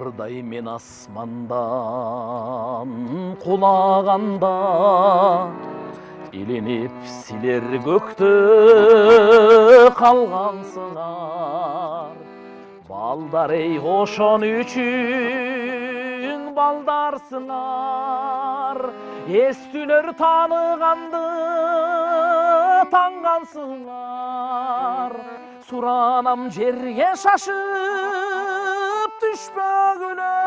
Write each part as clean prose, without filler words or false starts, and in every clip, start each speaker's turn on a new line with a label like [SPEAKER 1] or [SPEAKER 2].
[SPEAKER 1] Жылдардай мен асмандан құлағанда, иленіп силер көкті қалғансыңар. Балдар ей ошон үшін балдарсыңар, естілер таныганды таңғансыңар. Суранам жерге шашып түшпөгүлө,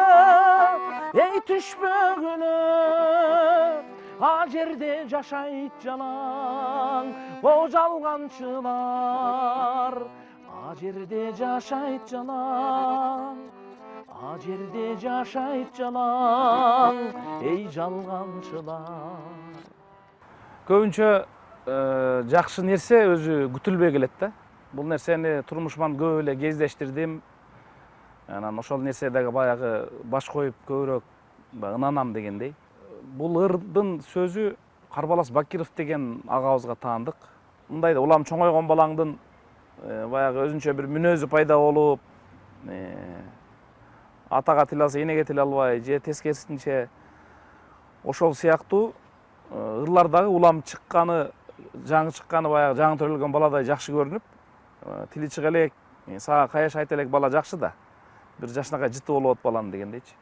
[SPEAKER 1] ей түшпөгүлө. А жерде жашайт жалаң, о жалганчылар. А жерде жашайт жалаң, а жерде жашайт жалаң, ей жалганчылар.
[SPEAKER 2] Көбүнчө жакшы нерсе өзү күтүлбөй келет да. Бул нерсени турмушуман көп эле кездештирдим. Анан ошол нерседеги баягы баш коюп көбүрөөк ынанам дегендей. Бул ырдын сөзү Карбалас Бакиров деген агабызга таандык. Мындай да улам чоңойгон балаңдын баягы өзүнчө бир мүнөзү пайда болуп, атага тил алса энеге тил албай, же тескерисинче ошол сыяктуу ырлардагы улам чыкканы, жаңы чыкканы баягы жаңы төрөлгөн баладай жакшы көрүнүп, тили чыга элек, сага каяш айта элек бала жакшы да. Бир жашынакай жыты болуп атып балам дегендейчи.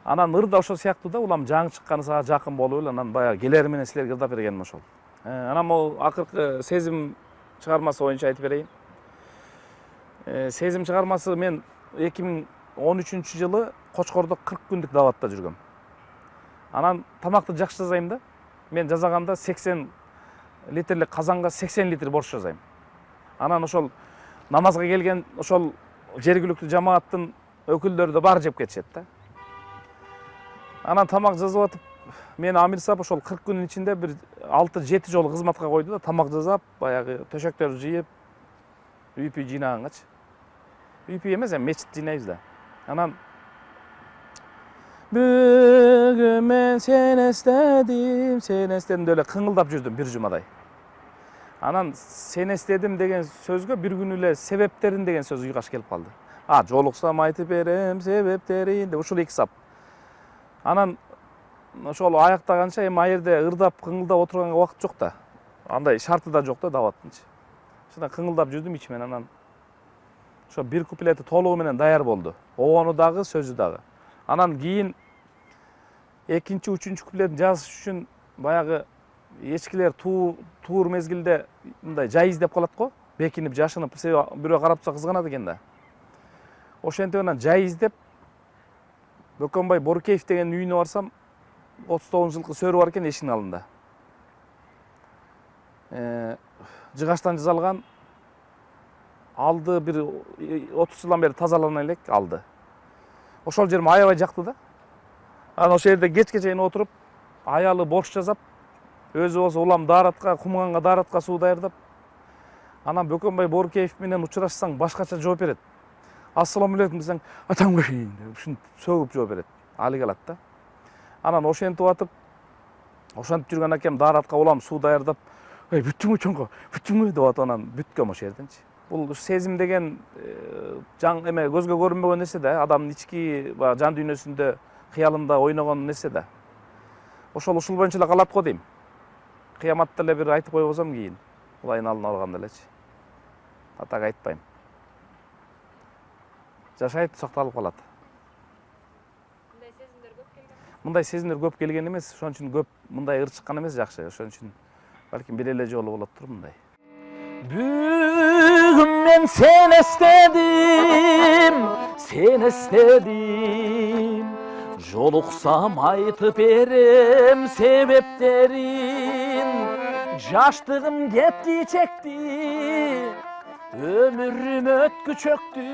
[SPEAKER 2] Анан ыр да ошол сыяктуу да, улам жаңы чыкканы сага жакын болуп эле, анан баягы келери менен силерге ырдап бергеним ошол. Анан могу акыркы сезим чыгармасы боюнча айтып берейин. Сезим чыгармасы мен 2013-жылы Кочкордо 40 күндүк даватта жүргөм. Анан тамакты жакшы жазайм да. Мен жазаганда 80 литрлик казанга 80 литр борщ жазайм. Анан ошол намазга келген ошол жергиликтүү жамааттын өкүлдөрү да баары жеп кетишет да. Анан тамак жазып атып, мен Амир сап ошол 40 күнүн ичинде бир 6-7 жолу кызматка койду да, тамак жасап, баягы төшөктөрдү жыйып, үйпүй жыйнагангачы. Үйпүй эмес, мечит жыйнайбыз да. Анан бүгүн мен сени эстедим деп эле кыңылдап жүрдүм бир жумадай. Анан сени эстедим деген сөзгө бир күнү эле себептерин деген сөз уйгаш келип калды. Жолуксам айтып берем себептерин деп ушул 2 сап. Анан ошол аяктаганча эми ал жерде ырдап кыңылдап отурганга убакыт жок да. Андай шарты да жок да даваттынчы. Ошондо кыңылдап жүрдүм ичимен, анан ошо бир куплети толугу менен даяр болду. Огону дагы, сөзү дагы. Анан кийин 2-3 куплетин жазыш үчүн баягы эчкилер туур мезгилде мындай жай издеп калат го, бекинип, жашынып, бирөө карап турса кызганат экен да. Ошентип анан жай издеп Бөкөнбай Боркеев деген үйүнө барсам, 39-жылкы сөрү бар экен эшиктин алдында. Жыгачтан жасалган, алды бир 30 жылдан бери тазалана элек алды. Ошол жерим аябай жакты да. Анан ошол жерде кечке чейин отуруп, аялы борщ жасап, өзү болсо улам daarатка, кумганга daarатка суу даярдап. Анан Бөкөнбай Боркеев менен учурашсаң башкача жооп берет. Ассаламу алейкум десең, атаңбайын деп ушинтип сөгүп жооп берет. Али калат да. Анан ошентип атып, ошентип жүргөн акем daarатка улам суу даярдап, бүттүңбү чоңго, бүттүңбү деп атып, анан бүткөм ошол жерденчи. Бул сезим деген көзгө көрүнбөгөн нерсе да, адамдын ички жан дүйнөсүндө, кыялында ойногон нерсе да. Ошол ушул боюнча эле калат го дейм. Кыяматта эле бир айтып койбосом кийин, Кудайдын алдына барганда элечи. Атак айтпайм. Жашайт, сакталып калат. Мындай сезимдер көп келген эмес, ошон үчүн көп мындай ыр чыккан эмес жакшы. Ошон үчүн балким бир эле жолу болоттур мындай.
[SPEAKER 1] Бүгүн мен сени эстедим, жолуксам айтып берем себептерин. Жаштыгым кетти чекти, өмүрүм өткү чөктү.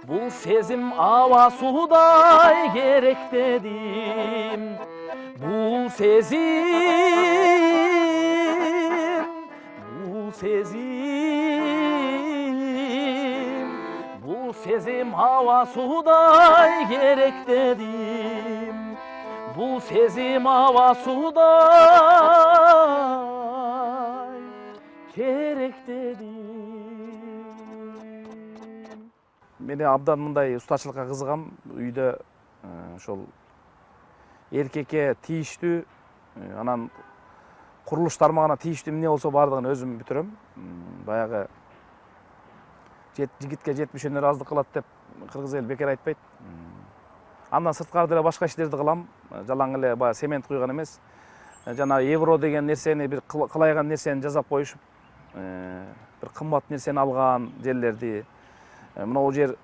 [SPEAKER 1] Бул сезим аба суудай керектедим. Бул сезим аба суудай керектедим. Бул сезим аба суудай керектедим.
[SPEAKER 2] мен абдан мындай устачылыкка кызыгам. Үйдө ошол эркекке тийиштүү, анан курулуш тармагына тийиштүү эмне болсо баардыгын өзүм бүтүрөм. Баягы жигитке 70 өнөр аздык кылат деп кыргыз эл бекер айтпайт. Андан сырткары деле башка иштерди кылам. Жалаң эле баягы цемент куйган эмес. Жана евро деген нерсени, бир кылайган нерсени жасап коюшуп, бир кымбат нерсени алган жерлерди, мына жер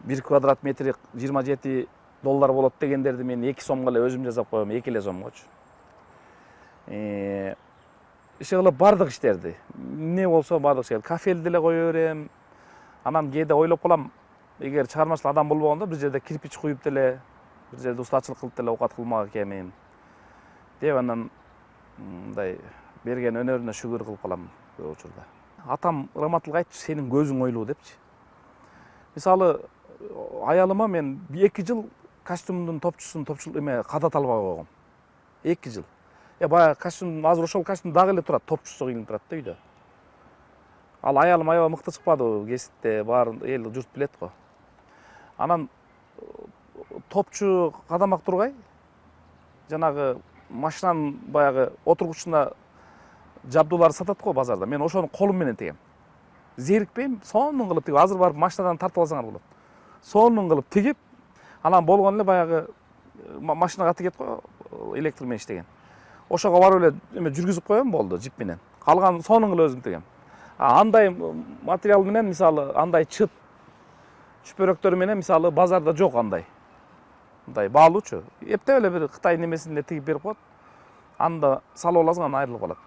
[SPEAKER 2] 1 квадрат метри $27 болот дегендерди мен 2 сомго эле өзүм жасап коем, 2 эле сомгочу. Иши кылып бардык иштерди. Эмне болсо бардык иштерди. Кафелди деле кое берем. Анан кээде ойлоп калам, эгер чыгармачыл адам болбогондо бир жерде кирпич куюп деле, бир жерде устачылык кылып деле оокат кылмак экенмин деп анан мындай берген өнөрүнө шүгүр кылып калам көп учурда. Атам ырматылык айтчу, сенин көзүң ойлуу депчи. Мисалы, аялыма мен 2 жыл костюмдун топчусун эме кадат албай койгом. 2 жыл. Баягы костюм, азыр ошол костюм дагы эле турат, топчусу кыйылып турат да үйдө. Ал аялым аябай мыкты чыкпадыбы, кесипте баарын эл журт билет го. Анан топчу кадамак тургай, жанагы машинанын баягы отургучуна жабдууларды сатат го базарда. Мен ошону колум менен тегем. Зерикпейм, сонун кылып тигип, азыр барып машинадан тартып алсаңар болот. Сонун кылып тигип, анан болгон эле баягы машинага тигет го, электр менен иштеген. Ошого барып эле эме жүргүзүп коем болду, жип менен. Калган сонун кылып өзүм тигем. Андай материал менен, мисалы, андай чыт чүпөрөктөр менен, мисалы, базарда жок андай. Мындай баалуучу. Эптеп эле бир Кытай немесин эле тигип берип коет. Анда салып аласың, анан айрылып калат.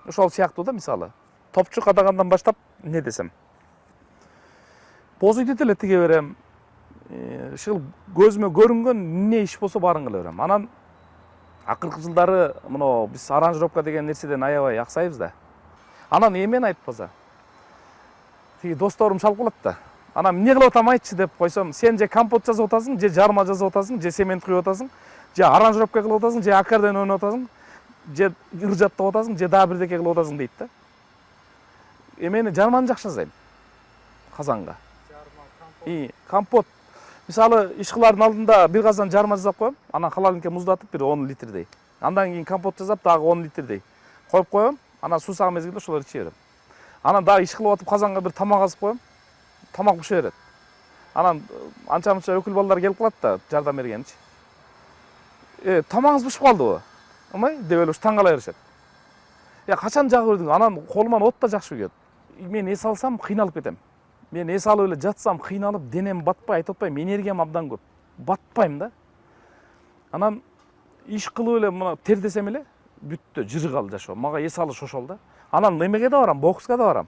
[SPEAKER 2] Ошол сыяктуу да, мисалы. Топчу кадагандан баштап, эмне десем. Боз үйдү деле тиге берем. Ушул көзүмө көрүнгөн эмне иш болсо баарын кыла берем. Анан акыркы жылдары мына биз аранжировка деген нерседен аябай аксайбыз да. Анан эмен айтпаса. Тиги досторум чалып калат да. Анан эмне кылып атам айтчы деп койсом, сен же компот жазып атасың, же жарма жазып атасың, же цемент куюп атасың, же аранжировка кылып атасың, же аккордеон ойноп атасың, же ыр жаттап атасың, же дагы бирдеке кылып атасың дейт да. Эмени жарманы жакшы жасайм. Казанга. Компот. Мисалы, иш кылардын алдында бир казан жарма жасап коем, анан холодильникке муздатып бир 10 литрдей. Андан кийин компот жасап дагы 10 литрдей коюп коем, анан суу саган мезгилде ошолорду иче берем. Анан дагы иш кылып атып казанга бир тамак азып коем, тамак быша берет. Анан анча-мынча өкүл балдар келип калат да, жардам бергенчи. Тамагыңыз бышып калдыбы? Ымай деп эле таң кала беришет. Качан жагып бердиң? Анан колуман от да жакшы күйөт. Мен эс алсам кыйналып кетем. Мен эс алып эле жатсам кыйналып, денем батпай, айтып атпайм, энергиям абдан көп. Батпайм да. Анан иш кылып эле мына тер десем эле бүттү, жыргал жашоо. Мага эс алыш ошол да. Анан эмеге да барам, бокска да барам.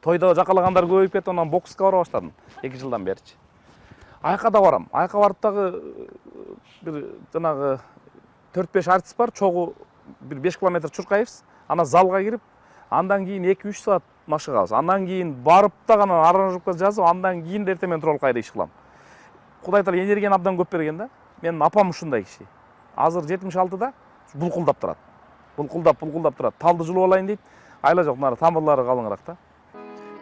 [SPEAKER 2] Тойдо жакалагандар көбөйүп кетип, анан бокска бара баштадым 2 жылдан беричи. Айка да барам. Айка барып дагы бир жанагы 4-5 артист бар, чогуу бир 5 километр чуркайбыз. Анан залга кирип, андан кийин 2-3 саат машыгабыз. Андан кийин барып дагы анан аранжировка жазып, андан кийин да эртең менен туруп кайра иш кылам. Кудай таала энергияны абдан көп берген да. Менин апам ушундай киши. Азыр 76да булкулдап турат. Булкулдап турат. Талды жулуп алайын дейт. Айла жок, нары тамырлары калыңыраак да.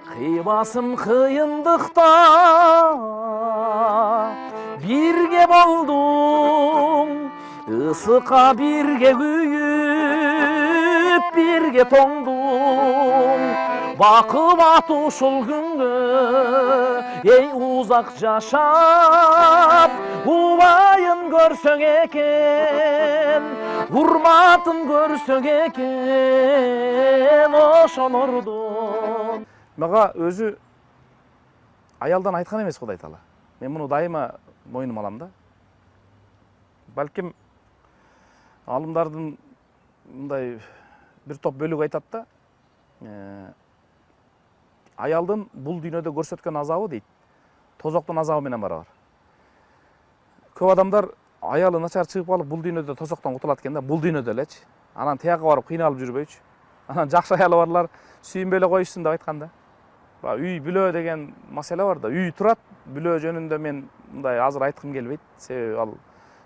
[SPEAKER 1] Кыйбасым кыйындыкта бирге болдуң, ысыкка бирге күйүп, бирге тоңдуң. Бакыбат ушул күнгө, эй узак жашап, убайын көрсөң экен, урматын көрсөң экен, ошолордун.
[SPEAKER 2] Мага өзү аялдан айткан эмес Кудай таала. Мен муну дайыма мойнума алам да. Балким алымдардын мындай бир топ бөлүгү айтат да. Аялдын бул дүйнөдө көрсөткөн азабы дейт, тозоктун азабы менен барабар. Көп адамдар аялы начар чыгып калып бул дүйнөдө тозоктон кутулат экен да, бул дүйнөдө элечи. Анан тияка барып кыйналып жүрбөйчү. Анан жакшы аялы барлар сүйүнбөй эле коюшсун деп айткан да. Үй бүлө деген маселе бар да. Үй турат, бүлө жөнүндө мен мындай азыр айткым келбейт. Себеби ал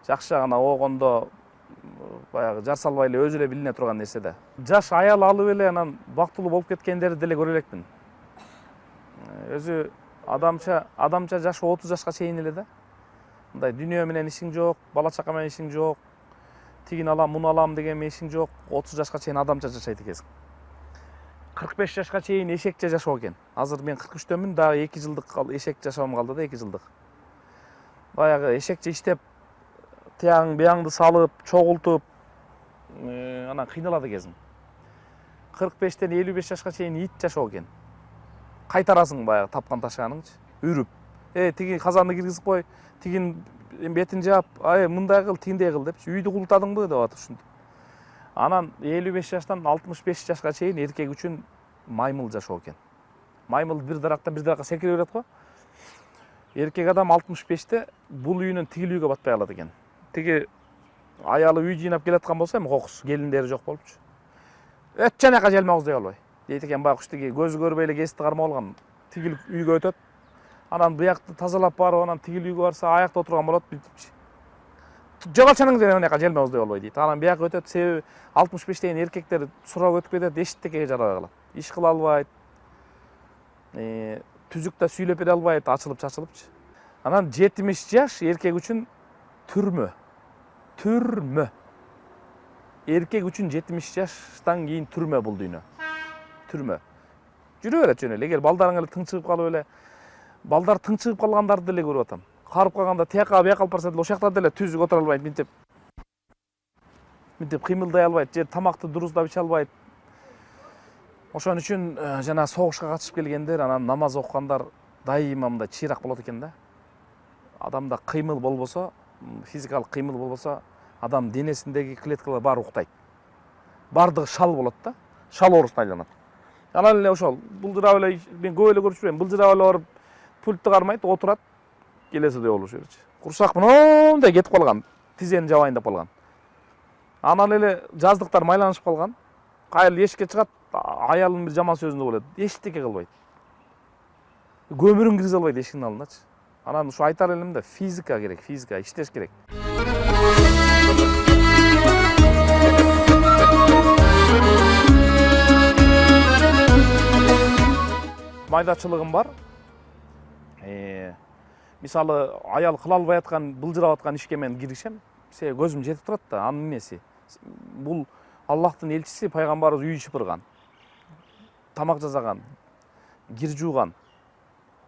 [SPEAKER 2] жакшы гана огондо баягы жар салбай эле өзү эле билине турган нерсе да. Жаш аял алып эле анан бактылуу болуп кеткендерди деле көрө элекмин. Өзү Адамча жашы 30 жашка чейин эле да. Мындай дүйнө менен ишиң жок, бала чака менен ишиң жок, тигин алам, муну алам деген менен ишиң жок, 30 жашка чейин адамча жашайт экенсиң. 45 жашка чейин эшекче жашоо экен. Азыр мен 43-төмүн, дагы 2 жылдык эшек жашоом калды да, 2 жылдык. Баягы эшекче иштеп, тияң бияңды салып, чогултуп, анан кыйналат экенсиң. 45-тен 55 жашка чейин ит жашоо экен. Кайтарасың баягы тапкан ташканыңчы, үрүп. Тиги казанды киргизип кой, тигин бетин жаап, мындай кыл, тигиндей кыл депчи, үйдү култадыңбы деп атып ушинтип. Анан 55 жаштан 65 жашка чейин эркек үчүн маймыл жашоо экен. Маймыл бир дарактан бир даракка секире берет го. Эркек адам 65-те бул үйүнөн тигил үйгө батпай калат экен. Тиги аялы үй жыйнап келаткан болсо, эми кокус, келиндери жок болупчу. Өт жанака желмеңиз дей албай. Дейт экен байкуш тиги көзү көрбөй эле кести кармап алган. Тигил үйгө өтөт. Анан буякты тазалап барып, анан тигил үйгө барса аякта отурган болот, бүтүпчү. Жоголчаның жанака желмеңиз дей албай дейт. Анан бияка өтөт, себеби 65 эркектер сурап өтүп кетет, эчтекеге жарабай калат. Иш кыла албайт. Түзүктө сүйлөп бере албайт, ачылып-чачылыпчы. Анан 70 жаш эркек үчүн түрмө. Түрмө. Эркек үчүн 70 жаштан кийин түрмө бул дүйнө. Түрмө. Жүрө берет жөн эле. Эгер балдарың эле тыңчыгып калып эле, балдар тыңчыгып калгандарды деле көрүп атам. Карып калганда тияка бияка алып барса деле ошол жакта деле түзүк отура албайт, минтип кыймылдай албайт, же тамакты дуруздап иче албайт. Ошон үчүн жана согушка катышып келгендер, анан намаз окугандар дайыма мындай чыйрак болот экен да. Адамда кыймыл болбосо, физикалык кыймыл болбосо, адам денесиндеги клеткалар баары уктайт. Бардыгы шал болот да, шал оорусуна айланат. Анан эле ошол булжырап эле, мен көп эле көрүп жүрөм, булжырап эле барып пультты кармайт, отурат, келесиде болуп жүрчү. Курсак мындай кетип калган, тизени жабайын деп калган. Анан эле жаздыктар майланышып калган. Кайрылып эшикке чыгат, аялынын бир жаман сөзүндө болот. Эчтеке кылбайт. Көмүрүн киргизе албайт эшиктин алдыначы. Анан ушу айтар элем да, физика керек, физика иштеш керек. Майдачылыгым бар. Мисалы, аял кыла албай аткан, былжырап аткан ишке мен киришем. Себеби көзүм жетип турат да, анын эмеси. Бул Аллахтын элчиси, пайгамбарыбыз үй шыпырган, тамак жасаган, кир жууган,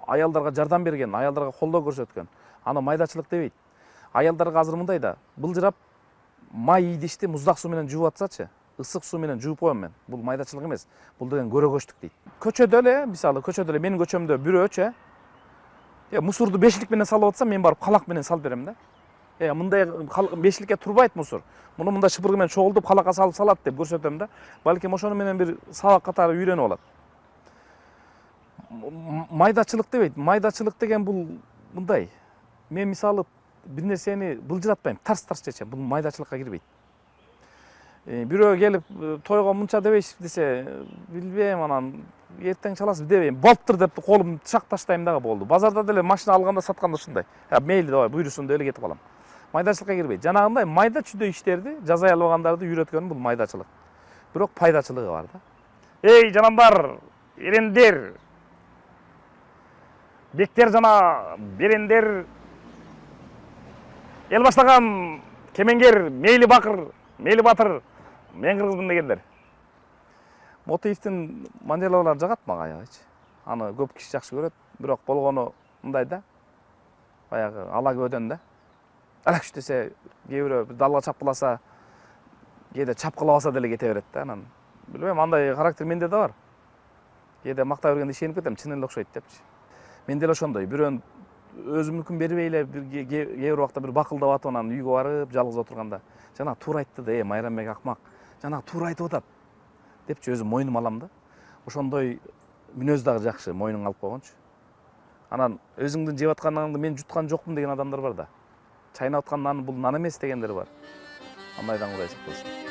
[SPEAKER 2] аялдарга жардам берген, аялдарга колдоо көрсөткөн. Аны майдачылык дебейт. Аялдарга азыр мындай да, былжырап май идишти муздак суу менен жууп атсачы, ысык суу менен жууп коем мен. Бул майдачылык эмес. Бул деген көрөгөчтүк дейт. Көчөдө эле, мисалы, көчөдө эле менин көчөмдө бирөөчү, мусорду бешилик менен салып атса, мен барып калак менен салып берем да. Мындай бешиликке турбайт мусор. Муну мындай шыпыргы менен чогултуп калакка салып салат деп көрсөтөм да. Балким ошону менен бир сабак катары үйрөнүп алат. Майдачылык дебейт. Майдачылык деген бул мындай. Мен мисалы бир нерсени былжыратпайм, тарс-тарс чечем. Бул майдачылыкка кирбейт. Бирөө келип тойго мынча дебейсиз десе, билбейм, анан эртең чаласыз дебейм. Болуптур деп колум чак таштайм дагы болду. Базарда деле машина алганда сатканда ушундай. Мейли давай буйрусун деп эле кетип калам. Майдачылыкка кирбейт. Жанагындай майда чүйдө иштерди жазай албагандарды үйрөткөн бул майдачылык. Бирок пайдачылыгы бар да. Эй жанамдар, эрендер, бектер жана берендер, эл баштаган кемеңгер, мейли бакыр, мейли батыр, мен кыргызмын дегендер. Мотивдин манерлалары жагат мага аябайчы. Аны көп киши жакшы көрөт, бирок болгону мындай да. Баягы ала көдөн да. Алакш десе, кээ бирөө далга чапкыласа, кээде чапкылабаса деле кете берет да. Анан билбейм, андай характер менде да бар. Кээде мактай бергенде ишенип кетем, чын эле окшойт депчи. Мен деле ошондой, бирөөнүн өзүмдүкүн бербей эле кээ бир убакта бир бакылдап атып, анан үйгө барып, жалгыз отурганда, жана туура айтты да, Майрамбек акмак, жана туура айтып атат депчи өзүм мойнума алам да. Ошондой мүнөз дагы жакшы, мойнуңа алып койгончу. Анан өзүңдүн жеп аткан наныңды мен жуткан жокмун деген адамдар бар да. Чайнап аткан нан бул нан эмес дегендер бар. Андайдан Кудай сактасын.